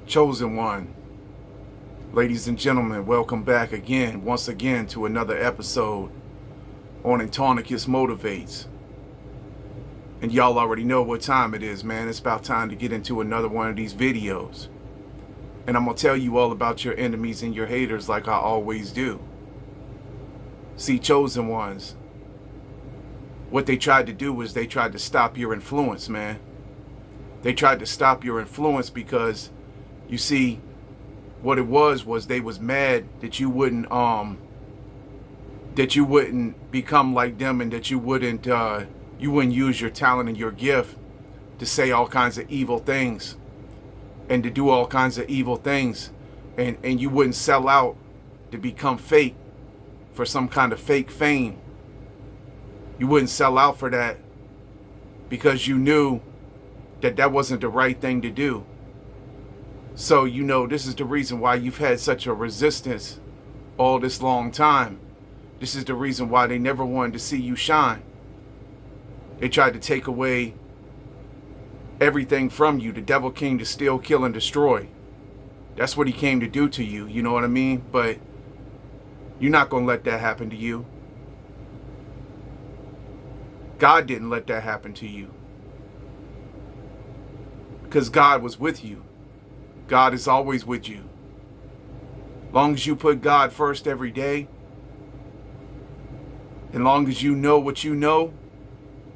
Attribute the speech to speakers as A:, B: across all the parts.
A: Chosen one, ladies and gentlemen, welcome back once again to another episode on Antonicus Motivates. And y'all already know what time it is, man. It's about time to get into another one of these videos. And I'm going to tell you all about your enemies and your haters like I always do. See, chosen ones, what they tried to do was they tried to stop your influence, man. They tried to stop your influence because, you see, what it was they was mad that you wouldn't become like them, and that you wouldn't use your talent and your gift to say all kinds of evil things and to do all kinds of evil things, and you wouldn't sell out to become fake for some kind of fake fame. You wouldn't sell out for that because you knew that that wasn't the right thing to do. So, this is the reason why you've had such a resistance all this long time. This is the reason why they never wanted to see you shine. They tried to take away everything from you. The devil came to steal, kill, and destroy. That's what he came to do to you, you know what I mean? But you're not going to let that happen to you. God didn't let that happen to you, because God was with you. God is always with you. Long as you put God first every day, and long as you know what you know,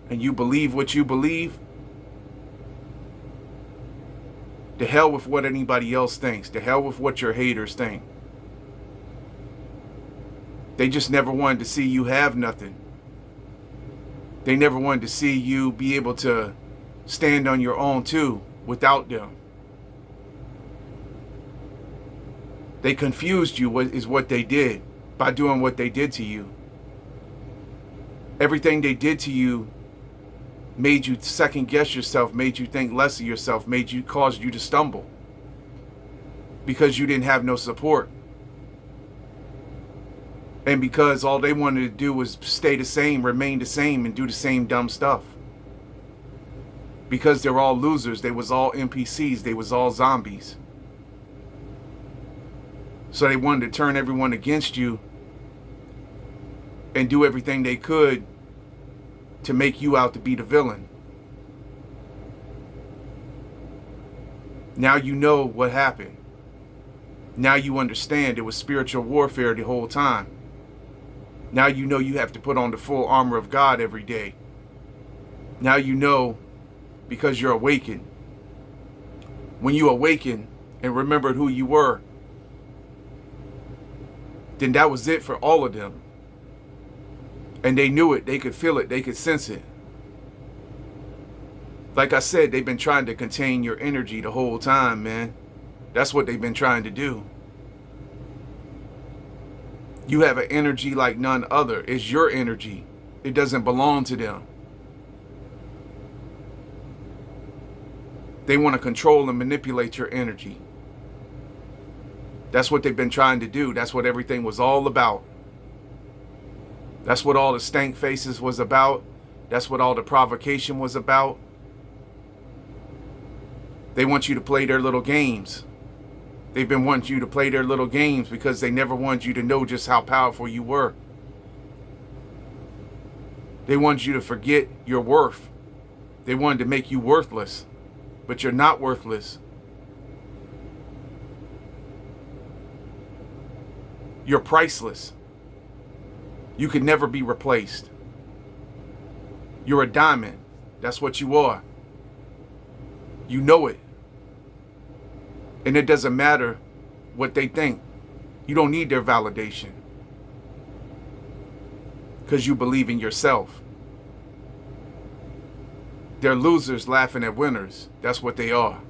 A: and you believe what you believe, to hell with what anybody else thinks. To hell with what your haters think. They just never wanted to see you have nothing. They never wanted to see you be able to stand on your own too, without them. They confused you, is what they did, by doing what they did to you. Everything they did to you made you second guess yourself, made you think less of yourself, caused you to stumble. Because you didn't have no support. And because all they wanted to do was stay the same, remain the same, and do the same dumb stuff. Because they're all losers, they was all NPCs, they was all zombies. So they wanted to turn everyone against you and do everything they could to make you out to be the villain. Now you know what happened. Now you understand it was spiritual warfare the whole time. Now you know you have to put on the full armor of God every day. Now you know, because you're awakened. When you awaken and remembered who you were, then that was it for all of them. And they knew it, they could feel it, they could sense it. Like I said, they've been trying to contain your energy the whole time, man. That's what they've been trying to do. You have an energy like none other. It's your energy. It doesn't belong to them. They want to control and manipulate your energy. That's what they've been trying to do. That's what everything was all about. That's what all the stank faces was about. That's what all the provocation was about. They want you to play their little games. They've been wanting you to play their little games because they never wanted you to know just how powerful you were. They wanted you to forget your worth. They wanted to make you worthless. But you're not worthless. You're priceless. You could never be replaced. You're a diamond. That's what you are. You know it. And it doesn't matter what they think. You don't need their validation. Because you believe in yourself. They're losers laughing at winners. That's what they are.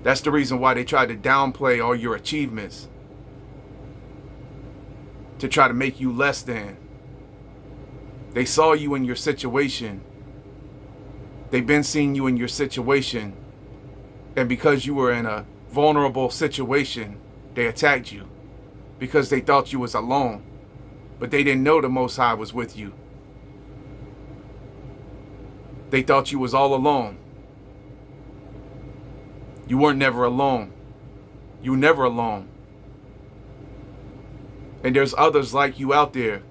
A: That's the reason why they tried to downplay all your achievements. To try to make you less than. They saw you in your situation. They've been seeing you in your situation. And because you were in a vulnerable situation, they attacked you. Because they thought you was alone. But they didn't know the Most High was with you. They thought you was all alone. You weren't never alone. You were never alone. And there's others like you out there.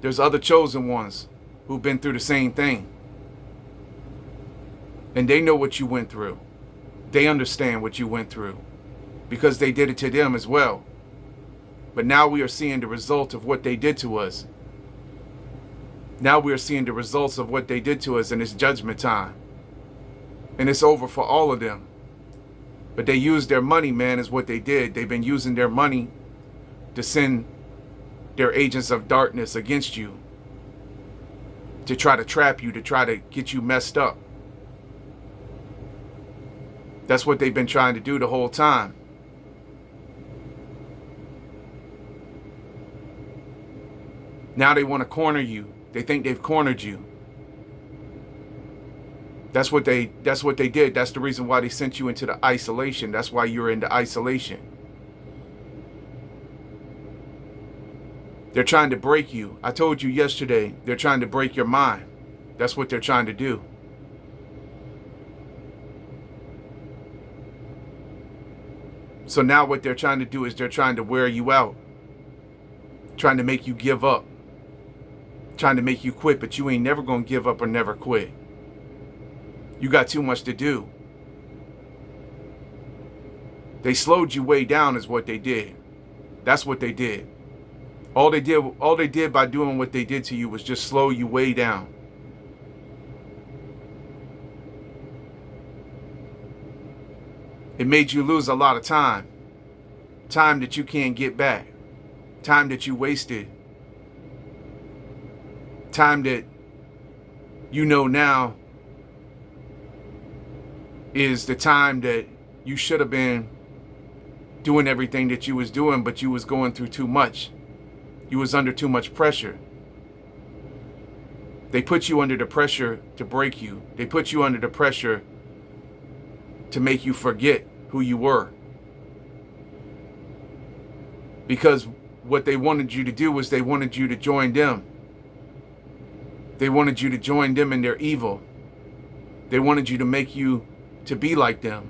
A: There's other chosen ones who've been through the same thing. And they know what you went through. They understand what you went through because they did it to them as well. But now we are seeing the result of what they did to us. Now we are seeing the results of what they did to us, and it's judgment time. And it's over for all of them. But they used their money, man, is what they did. They've been using their money to send their agents of darkness against you, to try to trap you, to try to get you messed up. That's what they've been trying to do the whole time. Now they want to corner you. They think they've cornered you. That's what they did. That's the reason why they sent you into the isolation. That's why you're in the isolation. They're trying to break you. I told you yesterday, they're trying to break your mind. That's what they're trying to do. So now what they're trying to do is they're trying to wear you out. Trying to make you give up. Trying to make you quit, but you ain't never gonna give up or never quit. You got too much to do. They slowed you way down is what they did. That's what they did. All they did by doing what they did to you was just slow you way down. It made you lose a lot of time. Time that you can't get back. Time that you wasted. Time that you know now is the time that you should have been doing everything that you was doing, but you was going through too much. You was under too much pressure. They put you under the pressure to break you. They put you under the pressure to make you forget who you were. Because what they wanted you to do was they wanted you to join them. They wanted you to join them in their evil. They wanted you to make you to be like them.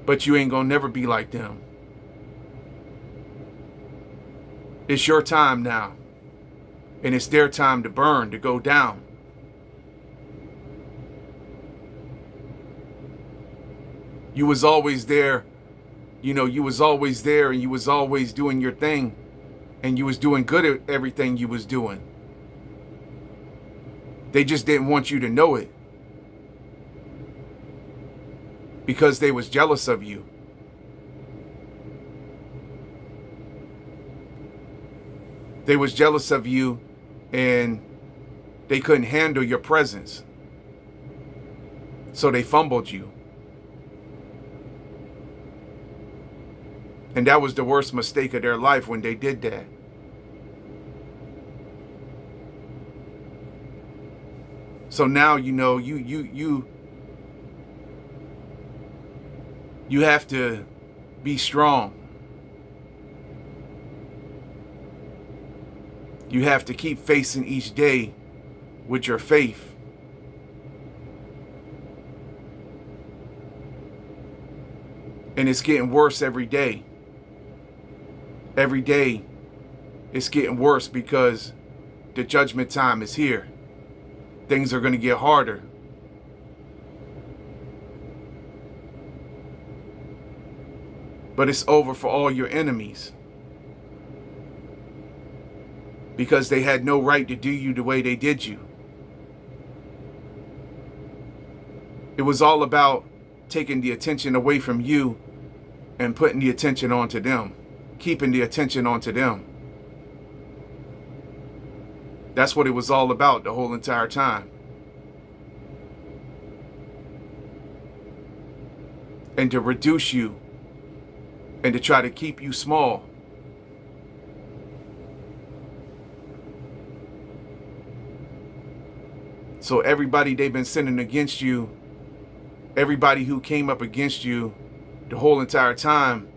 A: But you ain't gonna never be like them. It's your time now. And it's their time to burn, to go down. You was always there. You know, you was always there and you was always doing your thing. And you was doing good at everything you was doing. They just didn't want you to know it. Because they was jealous of you. They was jealous of you and they couldn't handle your presence. So they fumbled you. And that was the worst mistake of their life when they did that. So now you know you have to be strong. You have to keep facing each day with your faith. And it's getting worse every day. Every day it's getting worse because the judgment time is here. Things are going to get harder. But it's over for all your enemies. Because they had no right to do you the way they did you. It was all about taking the attention away from you and putting the attention onto them. Keeping the attention onto them. That's what it was all about the whole entire time. And to reduce you and to try to keep you small. So everybody they've been sending against you, everybody who came up against you the whole entire time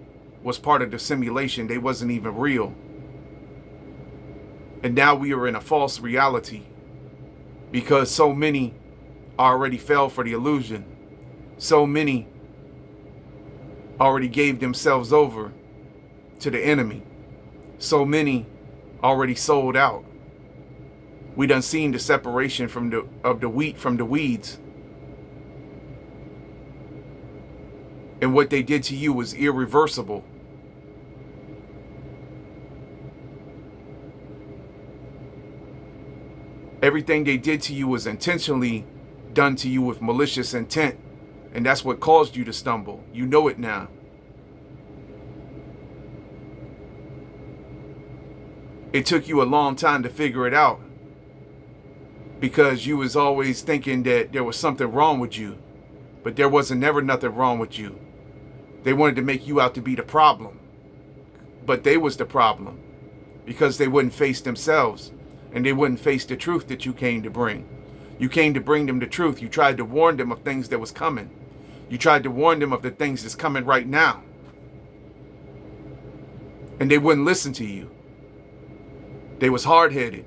A: was part of the simulation. They wasn't even real. And now we are in a false reality. because so many already fell for the illusion. So many already gave themselves over to the enemy. So many already sold out. We done seen the separation of the wheat from the weeds. And what they did to you was irreversible. Everything they did to you was intentionally done to you with malicious intent. And that's what caused you to stumble. You know it now. It took you a long time to figure it out, because you was always thinking that there was something wrong with you. But there wasn't never nothing wrong with you. They wanted to make you out to be the problem. But they was the problem, because they wouldn't face themselves, and they wouldn't face the truth that you came to bring. You came to bring them the truth. You tried to warn them of things that was coming. You tried to warn them of the things that's coming right now. And they wouldn't listen to you. They was hard-headed.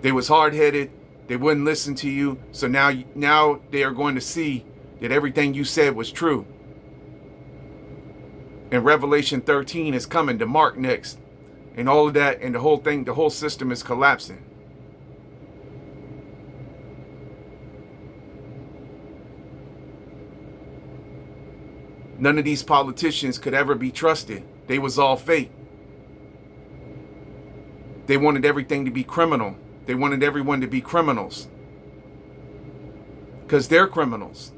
A: They was hard-headed. They wouldn't listen to you. So now they are going to see that everything you said was true. And Revelation 13 is coming to Mark next. And all of that, and the whole system is collapsing. None of these politicians could ever be trusted. They was all fake. They wanted everything to be criminal. They wanted everyone to be criminals, because they're criminals.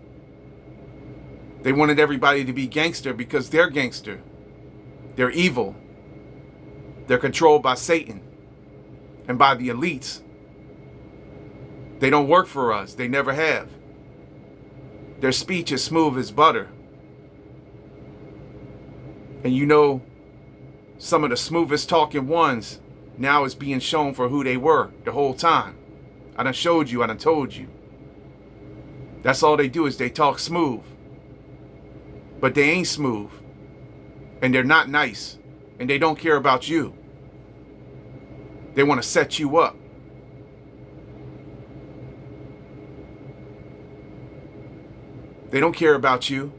A: They wanted everybody to be gangster because they're gangster. They're evil. They're controlled by Satan and by the elites. They don't work for us. They never have. Their speech is smooth as butter. And you know, some of the smoothest talking ones now is being shown for who they were the whole time. I done showed you, I done told you. That's all they do, is they talk smooth. But they ain't smooth. And they're not nice. And they don't care about you. They want to set you up. They don't care about you.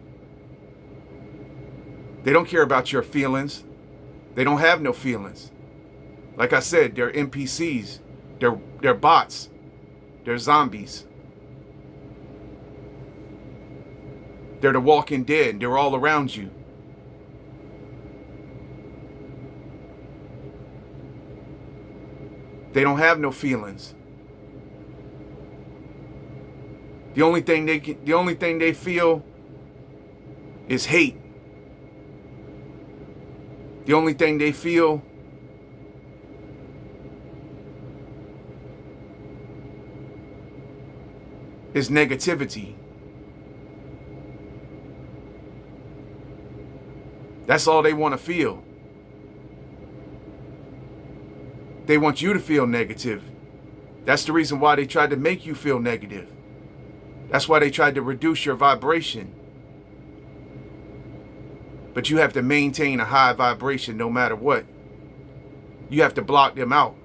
A: They don't care about your feelings. They don't have no feelings. Like I said, they're NPCs. They're bots. They're zombies. They're the walking dead. They're all around you. They don't have no feelings. The only thing they feel is hate. The only thing they feel is negativity. That's all they want to feel. They want you to feel negative. That's the reason why they tried to make you feel negative. That's why they tried to reduce your vibration. But you have to maintain a high vibration no matter what. You have to block them out.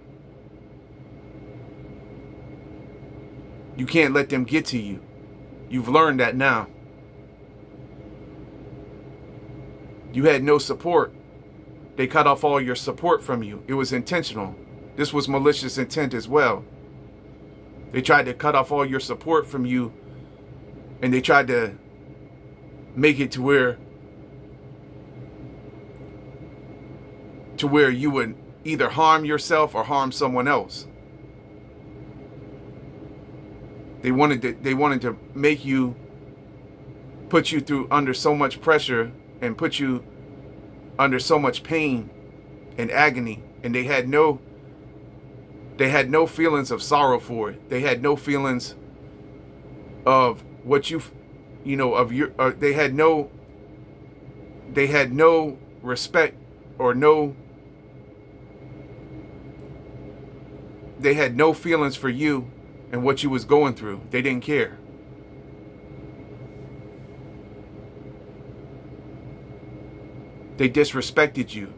A: You can't let them get to you. You've learned that now. You had no support. They cut off all your support from you. It was intentional. This was malicious intent as well. They tried to cut off all your support from you, and they tried to make it to where you would either harm yourself or harm someone else. They wanted to make you, put you through under so much pressure and put you under so much pain and agony, and they had no feelings of sorrow for it. They had no feelings of what they had no respect or they had no feelings for you and what you was going through. They didn't care. They disrespected you.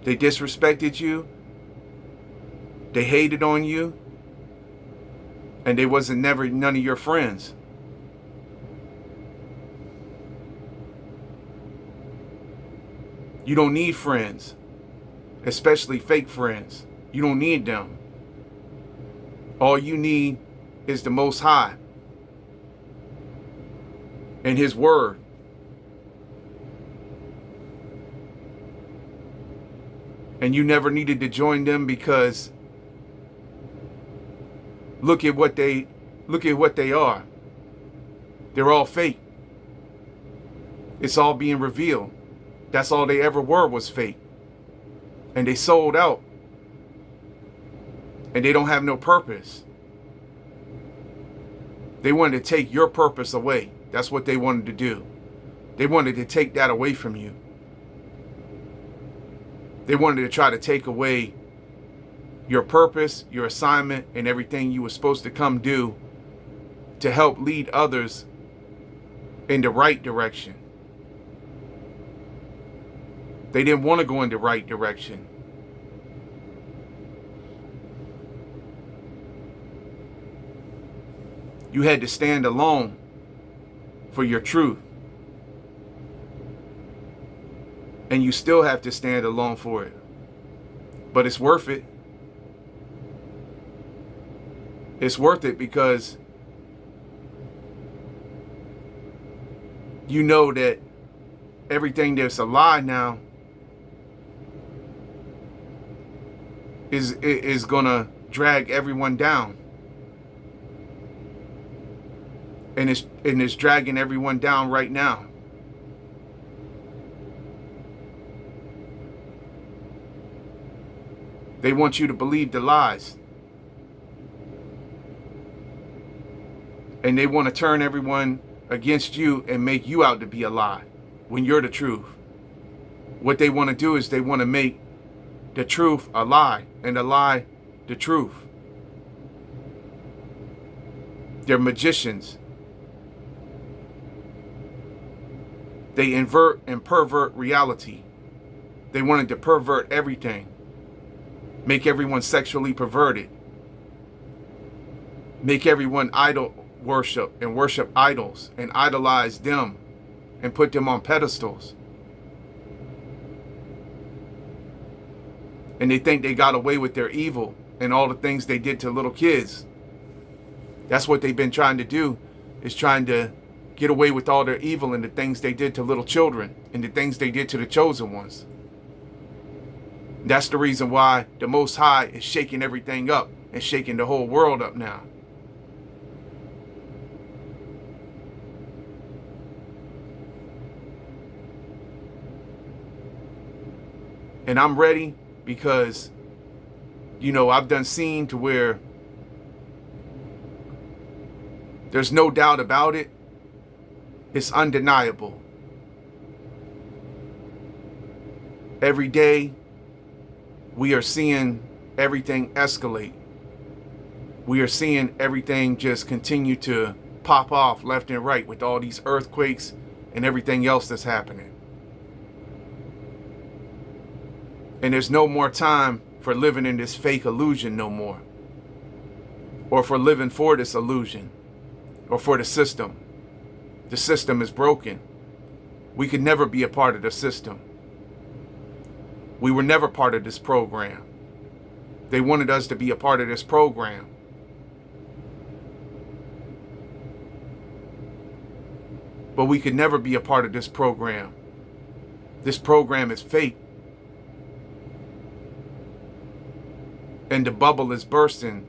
A: They disrespected you. They hated on you. And they wasn't never none of your friends. You don't need friends, especially fake friends. You don't need them. All you need is the Most High and His Word. And you never needed to join them because look at what they are. They're all fake. It's all being revealed. That's all they ever were, was fake. And they sold out. And they don't have no purpose. They wanted to take your purpose away. That's what they wanted to do. They wanted to take that away from you. They wanted to try to take away your purpose, your assignment, and everything you were supposed to come do to help lead others in the right direction. They didn't want to go in the right direction. You had to stand alone for your truth. And you still have to stand alone for it. But it's worth it. It's worth it because you know that everything that's a lie now is gonna drag everyone down. And it's dragging everyone down right now. They want you to believe the lies. And they want to turn everyone against you and make you out to be a lie when you're the truth. What they want to do is they want to make the truth a lie and a lie the truth. They're magicians. They invert and pervert reality. They wanted to pervert everything. Make everyone sexually perverted. Make everyone idol worship and worship idols and idolize them and put them on pedestals. And they think they got away with their evil and all the things they did to little kids. That's what they've been trying to do, is trying to get away with all their evil and the things they did to little children and the things they did to the chosen ones. That's the reason why the Most High is shaking everything up and shaking the whole world up now. And I'm ready because, I've done seen to where there's no doubt about it. It's undeniable. Every day, we are seeing everything escalate. We are seeing everything just continue to pop off left and right with all these earthquakes and everything else that's happening. And there's no more time for living in this fake illusion no more. Or for living for this illusion. Or for the system. The system is broken. We could never be a part of the system. We were never part of this program. They wanted us to be a part of this program. But we could never be a part of this program. This program is fake. And the bubble is bursting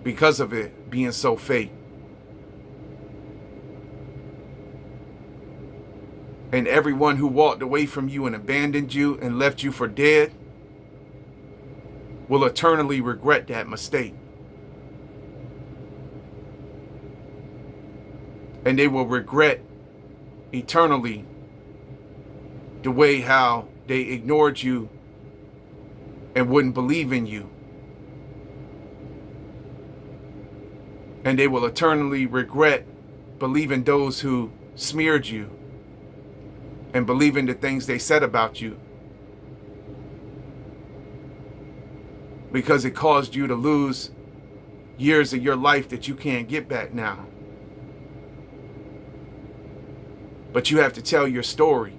A: because of it being so fake. And everyone who walked away from you and abandoned you and left you for dead will eternally regret that mistake. And they will regret eternally the way how they ignored you and wouldn't believe in you. And they will eternally regret believing those who smeared you and believing the things they said about you. because it caused you to lose years of your life that you can't get back now. But you have to tell your story.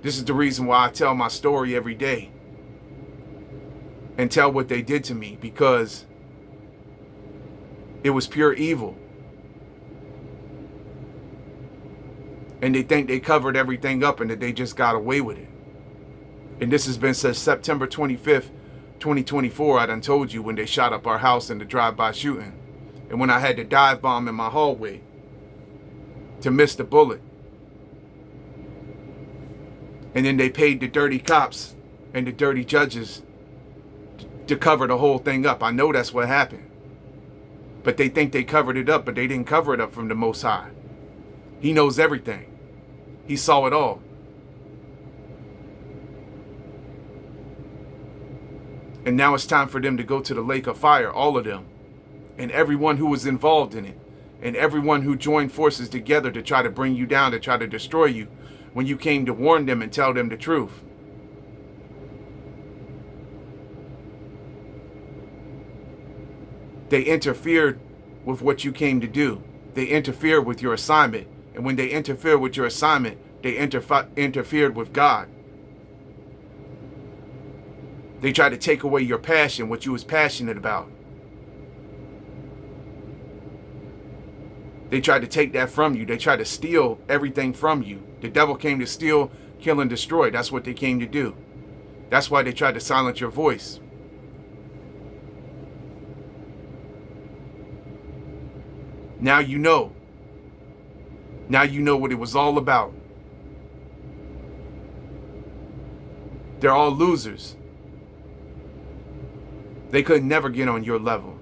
A: This is the reason why I tell my story every day and tell what they did to me, because it was pure evil. And they think they covered everything up and that they just got away with it. And this has been since September 25th, 2024. I done told you when they shot up our house in the drive-by shooting. And when I had the dive bomb in my hallway to miss the bullet. And then they paid the dirty cops and the dirty judges to cover the whole thing up. I know that's what happened. But they think they covered it up, but they didn't cover it up from the Most High. He knows everything. He saw it all. And now it's time for them to go to the lake of fire, all of them. And everyone who was involved in it. And everyone who joined forces together to try to bring you down, to try to destroy you, when you came to warn them and tell them the truth. They interfered with what you came to do. They interfered with your assignment. And when they interfered with your assignment, they interfered with God. They tried to take away your passion, what you was passionate about. They tried to take that from you. They tried to steal everything from you. The devil came to steal, kill, and destroy. That's what they came to do. That's why they tried to silence your voice. Now you know. Now you know what it was all about. They're all losers. They could never get on your level.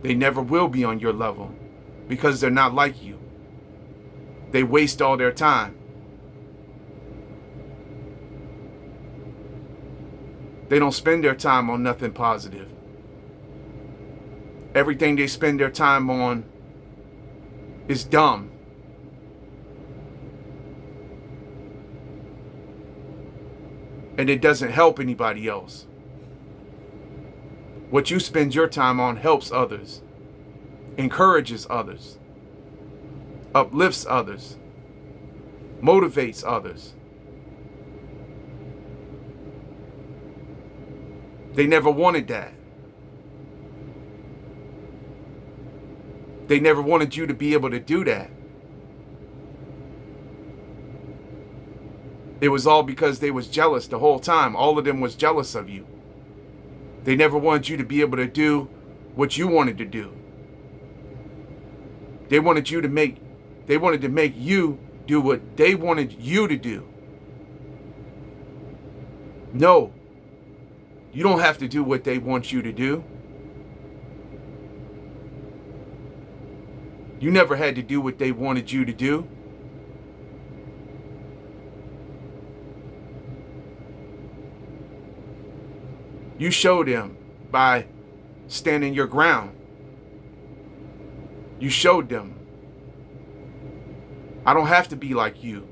A: They never will be on your level because they're not like you. They waste all their time. They don't spend their time on nothing positive. Everything they spend their time on is dumb. And it doesn't help anybody else. What you spend your time on helps others, encourages others, uplifts others, motivates others. They never wanted that. They never wanted you to be able to do that. It was all because they was jealous the whole time. All of them was jealous of you. They never wanted you to be able to do what you wanted to do. They wanted to make you do what they wanted you to do. No. You don't have to do what they want you to do. You never had to do what they wanted you to do. You showed them by standing your ground. You showed them, I don't have to be like you.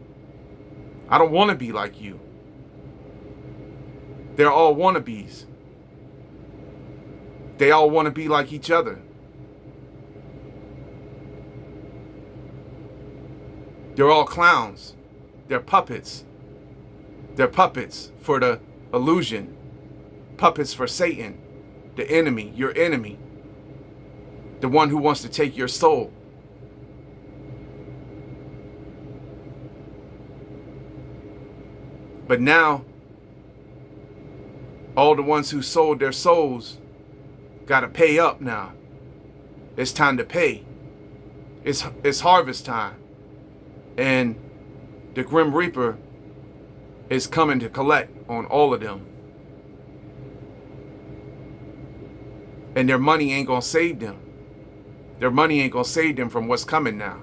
A: I don't want to be like you. They're all wannabes. They all want to be like each other. They're all clowns. They're puppets. They're puppets for the illusion. Puppets for Satan, the enemy, your enemy. The one who wants to take your soul. But now, all the ones who sold their souls got to pay up now. It's time to pay. It's harvest time. And the Grim Reaper is coming to collect on all of them. And their money ain't gonna save them. Their money ain't gonna save them from what's coming now.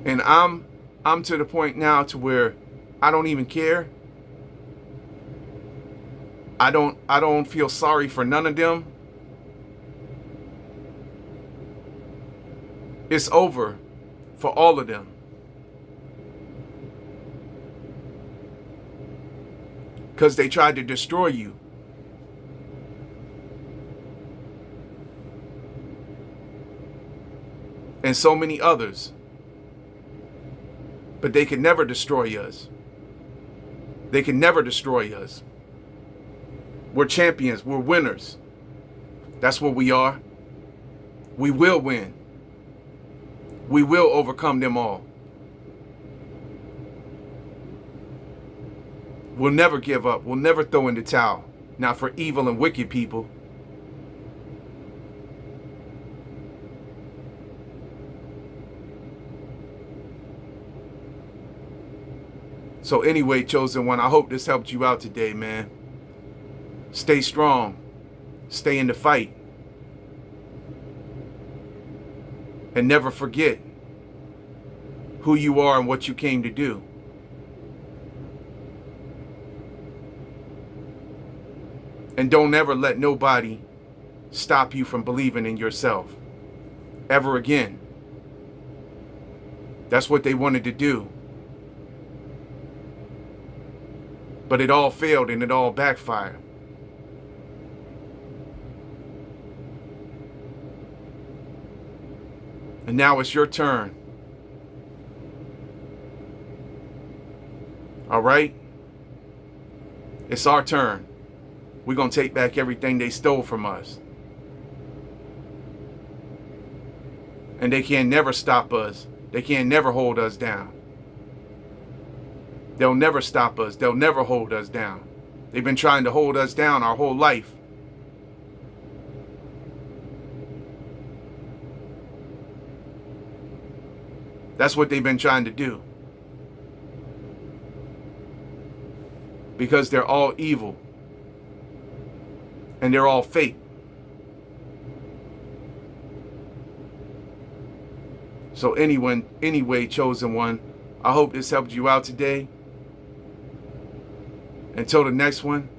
A: And I'm to the point now to where I don't even care. I don't feel sorry for none of them. It's over for all of them. because they tried to destroy you. And so many others. But they can never destroy us. They can never destroy us. We're champions. We're winners. That's what we are. We will win. We will overcome them all. We'll never give up. We'll never throw in the towel. Not for evil and wicked people. So anyway, chosen one, I hope this helped you out today, man. Stay strong. Stay in the fight. And never forget who you are and what you came to do. And don't ever let nobody stop you from believing in yourself. Ever again. That's what they wanted to do. But it all failed and it all backfired. And now it's your turn. All right? It's our turn. We're going to take back everything they stole from us. And they can never stop us. They can never hold us down. They'll never stop us. They'll never hold us down. They've been trying to hold us down our whole life. That's what they've been trying to do. Because they're all evil. And they're all fake. So anyway, chosen one, I hope this helped you out today. Until the next one,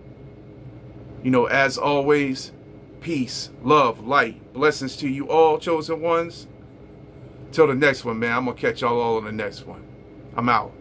A: as always, peace, love, light, blessings to you all, chosen ones. Till the next one, man. I'm going to catch y'all all on the next one. I'm out.